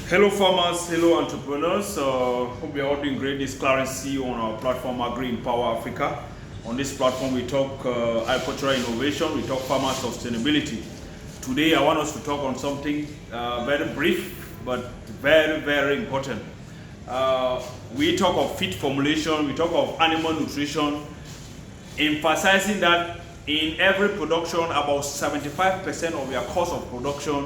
Hello farmers, hello entrepreneurs. Hope you're all doing great. This is Clarence CEO on our platform Agri Empower Africa. On this platform we talk agricultural innovation, we talk farmer sustainability. Today I want us to talk on something very brief but very important. We talk of feed formulation, we talk of animal nutrition, emphasizing that in every production about 75% of your cost of production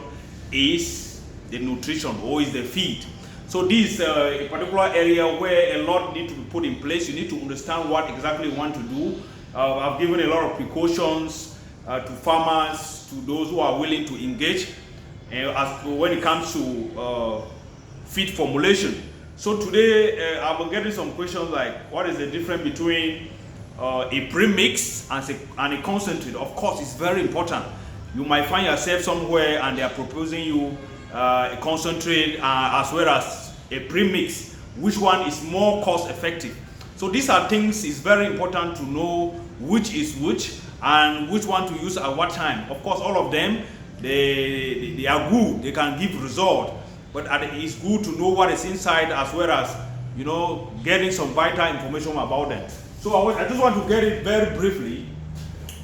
is the nutrition or is the feed. So this is a particular area where a lot need to be put in place. You need to understand what exactly you want to do. I've given a lot of precautions to farmers, to those who are willing to engage when it comes to feed formulation. So today I will get some questions like, what is the difference between a premix and a concentrate? Of course, it's very important. You might find yourself somewhere and they are proposing you a concentrate as well as a premix. Which one is more cost effective? So these are things it's very important to know which is which and which one to use at what time. Of course, all of them they are good, they can give result, but it's good to know what is inside as well as getting some vital information about them. So I just want to get it very briefly.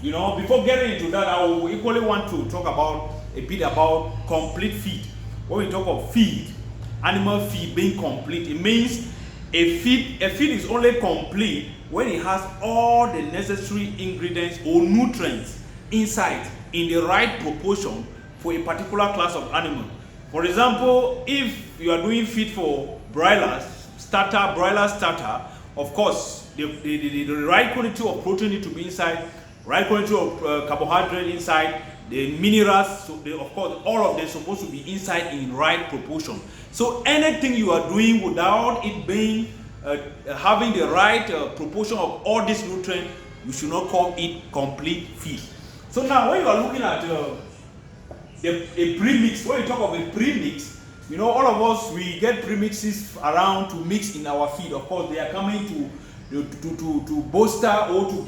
Before getting into that, I will equally want to talk about a bit about complete feed. When we talk of feed, animal feed being complete, it means a feed is only complete when it has all the necessary ingredients or nutrients inside in the right proportion for a particular class of animal. For example, if you are doing feed for broiler starter, of course the right quality of protein need to be inside, right quality of carbohydrate inside, the minerals, so of course all of them supposed to be inside in right proportion. So anything you are doing without it being having the right proportion of all these nutrients, you should not call it complete feed. So now when you are looking at a premix, when you talk of a premix, all of us, we get premixes around to mix in our feed. Of course they are coming to bolster or to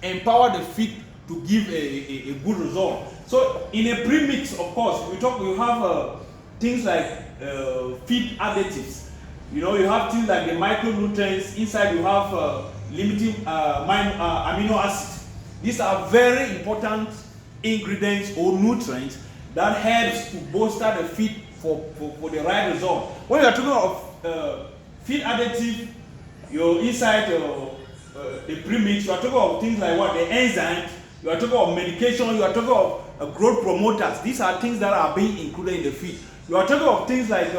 empower the feed to give a good result. So in a premix, of course, we have things like feed additives. You have things like the micronutrients. Inside you have limiting amino acids. These are very important ingredients or nutrients that helps to bolster the feed for the right result. When you are talking of feed additive, you're inside the premix, you are talking of things like what? The enzymes, you are talking of medication, you are talking of growth promoters. These are things that are being included in the feed. You are talking of things like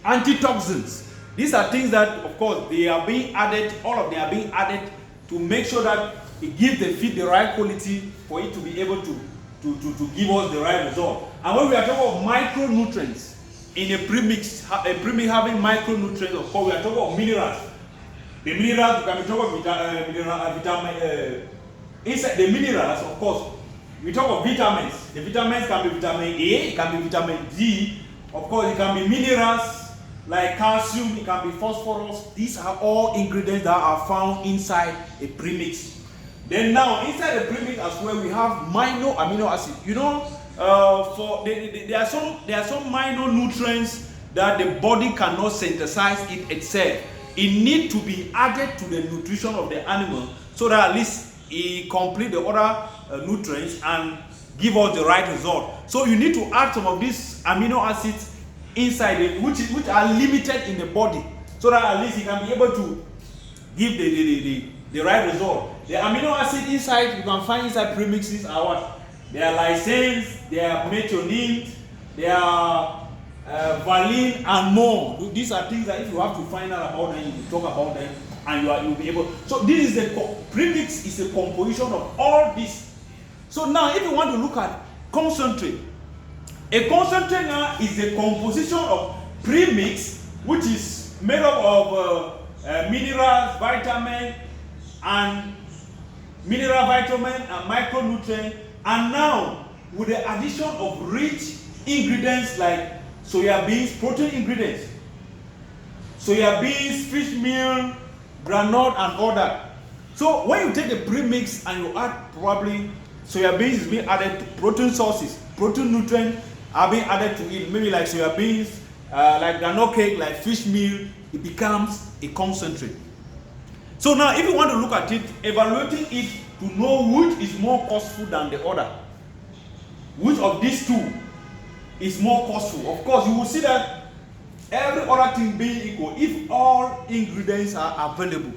antitoxins. These are things that, of course, they are being added, all of them are being added to make sure that it gives the feed the right quality for it to be able to give us the right result. And when we are talking of micronutrients, in a premix having micronutrients, of course, we are talking of minerals. The minerals, we can talk of vitamin. Inside the minerals, of course, we talk of vitamins. The vitamins can be vitamin A, it can be vitamin D. Of course, it can be minerals like calcium, it can be phosphorus. These are all ingredients that are found inside a premix. Then now, inside the premix as well, we have minor amino acids. There are some minor nutrients that the body cannot synthesize it itself. It needs to be added to the nutrition of the animal so that at least it complete the other nutrients and give us the right result. So you need to add some of these amino acids inside it, which are limited in the body, so that at least it can be able to give the right result. The amino acid inside you can find inside premixes are what? They are lysines, they are methionine, they are valine and more. These are things that if you have to find out about them, you will talk about them and you'll be able. So this is the premix is a composition of all this. So now if you want to look at concentrate, a concentrate now is the composition of premix, which is made up of minerals, vitamin and micronutrient, and now with the addition of rich ingredients like soya beans, protein ingredients, soya beans, fish meal, granite and all that. So when you take a premix and you add probably soya beans is being added to protein sources, protein nutrients are being added to it, maybe like soya beans, like granola cake, like fish meal, it becomes a concentrate. So now if you want to look at it, evaluating it to know which is more costful than the other, which of these two is more costful, of course you will see that every other thing being equal, if all ingredients are available,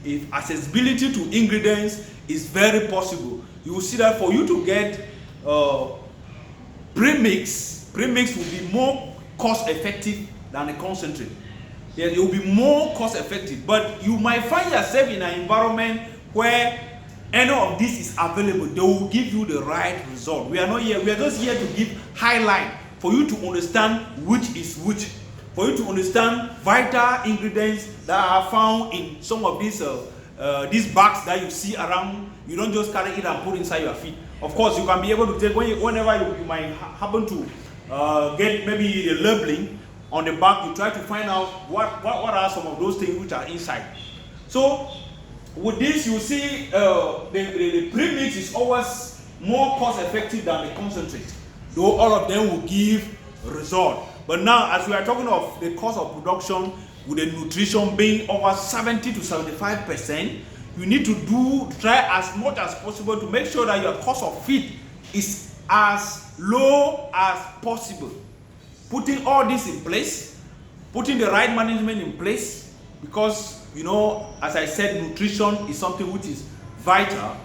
if accessibility to ingredients is very possible, you will see that for you to get premix will be more cost effective than a concentrate. Yeah, it will be more cost effective, but you might find yourself in an environment where any of this is available. They will give you the right result. We are not here, we are just here to give highlight for you to understand which is which, for you to understand vital ingredients that are found in some of these bags that you see around. You don't just carry it and put inside your feet. Of course, you can be able to take whenever you might happen to get maybe the labeling on the back. You try to find out what are some of those things which are inside. So with this, you see the premix is always more cost effective than the concentrate, though all of them will give result. But now, as we are talking of the cost of production, with the nutrition being over 70 to 75%, you need to try as much as possible to make sure that your cost of feed is as low as possible. Putting all this in place, putting the right management in place, because you know, as I said, nutrition is something which is vital.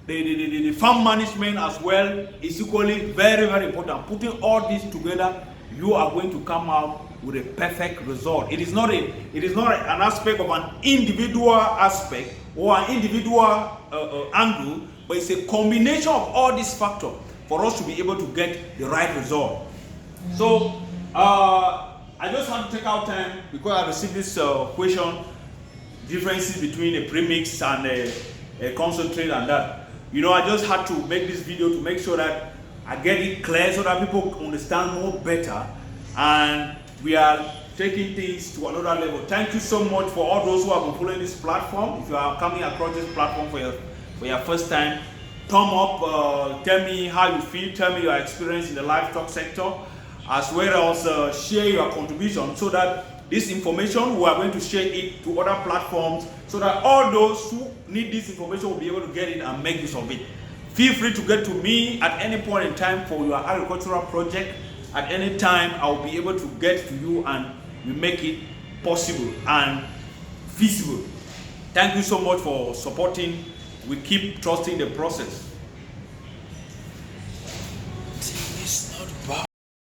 The farm management as well is equally very, very important. Putting all this together, you are going to come out with a perfect result. It is not an aspect of an individual aspect or an individual angle, but it's a combination of all these factors for us to be able to get the right result. So I just want to take out time because I received this question, differences between a premix and a concentrate and that. You know, I just had to make this video to make sure that I get it clear so that people understand more better, and we are taking things to another level. Thank you so much for all those who have been following this platform. If you are coming across this platform for your first time, thumb up, tell me how you feel, tell me your experience in the livestock sector, as well as share your contribution so that this information, we are going to share it to other platforms so that all those who need this information will be able to get it and make use of it. Feel free to get to me at any point in time for your agricultural project. At any time, I will be able to get to you and we make it possible and feasible. Thank you so much for supporting. We keep trusting the process.